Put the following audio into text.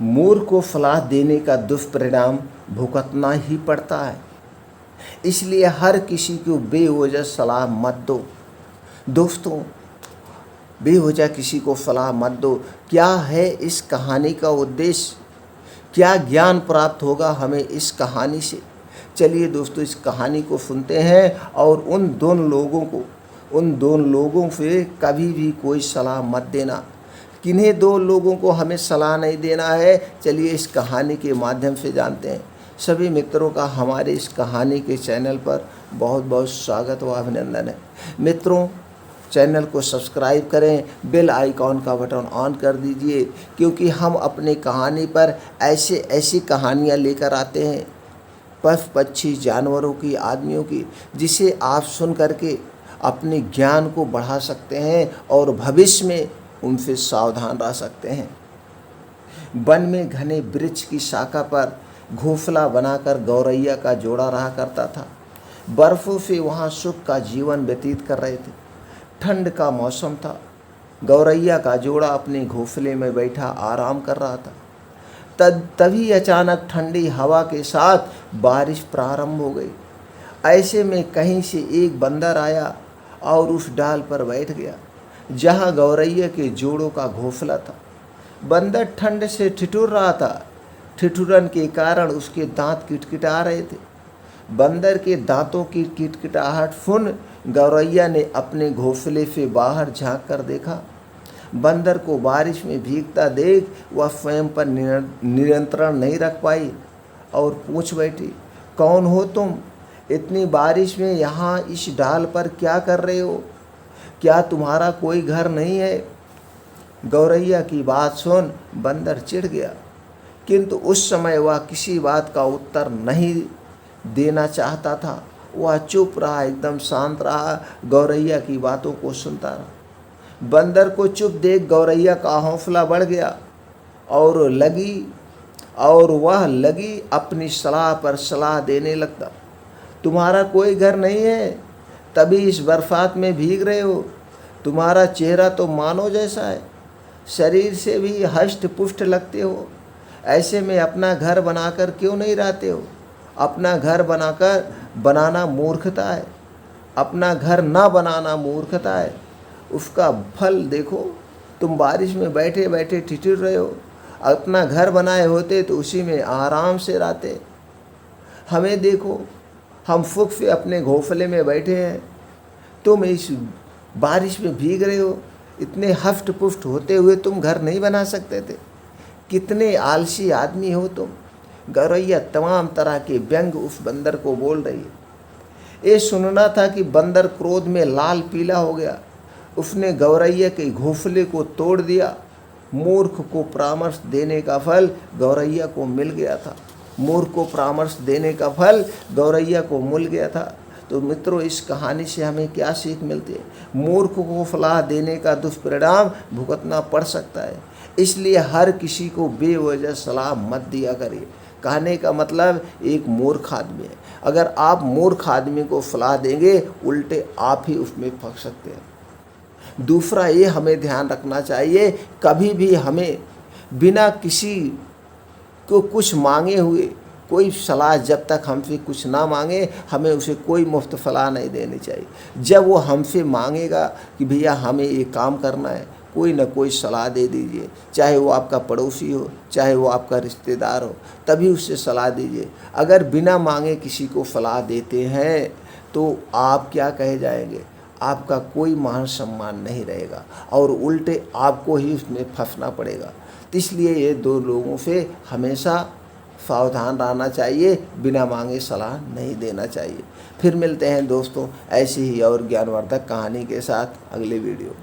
मूर्ख को सलाह देने का दुष्परिणाम भुगतना ही पड़ता है। इसलिए हर किसी को बेवजह सलाह मत दो। दोस्तों, बेवजह किसी को सलाह मत दो। क्या है इस कहानी का उद्देश्य? क्या ज्ञान प्राप्त होगा हमें इस कहानी से? चलिए दोस्तों, इस कहानी को सुनते हैं और उन दोनों लोगों से कभी भी कोई सलाह मत देना। किन्हीं दो लोगों को हमें सलाह नहीं देना है, चलिए इस कहानी के माध्यम से जानते हैं। सभी मित्रों का हमारे इस कहानी के चैनल पर बहुत बहुत स्वागत व अभिनंदन है। मित्रों, चैनल को सब्सक्राइब करें, बेल आइकॉन का बटन ऑन कर दीजिए, क्योंकि हम अपने कहानी पर ऐसी कहानियाँ लेकर आते हैं, पशु पक्षी जानवरों की, आदमियों की, जिसे आप सुन करके अपने ज्ञान को बढ़ा सकते हैं और भविष्य में उनसे सावधान रह सकते हैं। वन में घने वृक्ष की शाखा पर घोंसला बनाकर गौरैया का जोड़ा रहा करता था। बर्फों से वहाँ सुख का जीवन व्यतीत कर रहे थे। ठंड का मौसम था। गौरैया का जोड़ा अपने घोंसले में बैठा आराम कर रहा था। तभी अचानक ठंडी हवा के साथ बारिश प्रारंभ हो गई। ऐसे में कहीं से एक बंदर आया और उस डाल पर बैठ गया जहाँ गौरैया के जोड़ों का घोंसला था। बंदर ठंड से ठिठुर रहा था। ठिठुरन के कारण उसके दांत किटकिटा रहे थे। बंदर के दांतों की किटकिटाहट सुन गौरैया ने अपने घोंसले से बाहर झांक कर देखा। बंदर को बारिश में भीगता देख वह स्वयं पर नियंत्रण नहीं रख पाई और पूछ बैठी, कौन हो तुम? इतनी बारिश में यहाँ इस डाल पर क्या कर रहे हो? क्या तुम्हारा कोई घर नहीं है? गौरैया की बात सुन बंदर चिढ़ गया, किंतु उस समय वह किसी बात का उत्तर नहीं देना चाहता था। वह चुप रहा, एकदम शांत रहा, गौरैया की बातों को सुनता रहा। बंदर को चुप देख गौरैया का हौसला बढ़ गया और वह लगी अपनी सलाह पर सलाह देने लगता। तुम्हारा कोई घर नहीं है, तभी इस बरसात में भीग रहे हो। तुम्हारा चेहरा तो मानव जैसा है, शरीर से भी हष्ट पुष्ट लगते हो। ऐसे में अपना घर बनाकर क्यों नहीं रहते हो? अपना घर बनाना मूर्खता है। अपना घर ना बनाना मूर्खता है। उसका फल देखो, तुम बारिश में बैठे बैठे ठिठुर रहे हो। अपना घर बनाए होते तो उसी में आराम से रहते। हमें देखो, हम सुख से अपने घोंसले में बैठे हैं, तुम इस बारिश में भीग रहे हो। इतने हष्ट पुष्ट होते हुए तुम घर नहीं बना सकते थे? कितने आलसी आदमी हो तुम। गौरैया तमाम तरह के व्यंग उस बंदर को बोल रही है। ये सुनना था कि बंदर क्रोध में लाल पीला हो गया। उसने गौरैया के घोंसले को तोड़ दिया। मूर्ख को परामर्श देने का फल गौरैया को मिल गया था। मूर्ख को परामर्श देने का फल गौरैया को मिल गया था। तो मित्रों, इस कहानी से हमें क्या सीख मिलती है? मूर्ख को सलाह देने का दुष्परिणाम भुगतना पड़ सकता है। इसलिए हर किसी को बेवजह सलाह मत दिया करिए। कहने का मतलब एक मूर्ख आदमी है। अगर आप मूर्ख आदमी को सलाह देंगे, उल्टे आप ही उसमें फंस सकते हैं। दूसरा ये हमें ध्यान रखना चाहिए, कभी भी हमें बिना किसी को कुछ मांगे हुए कोई सलाह, जब तक हमसे कुछ ना मांगे, हमें उसे कोई मुफ्त सलाह नहीं देनी चाहिए। जब वो हमसे मांगेगा कि भैया हमें ये काम करना है, कोई ना कोई सलाह दे दीजिए। चाहे वो आपका पड़ोसी हो, चाहे वो आपका रिश्तेदार हो, तभी उससे सलाह दीजिए। अगर बिना मांगे किसी को सलाह देते हैं तो आप क्या कहे जाएंगे? आपका कोई मान सम्मान नहीं रहेगा और उल्टे आपको ही उसमें फंसना पड़ेगा। इसलिए ये दो लोगों से हमेशा सावधान रहना चाहिए, बिना मांगे सलाह नहीं देना चाहिए। फिर मिलते हैं दोस्तों ऐसी ही और ज्ञानवर्धक कहानी के साथ अगले वीडियो।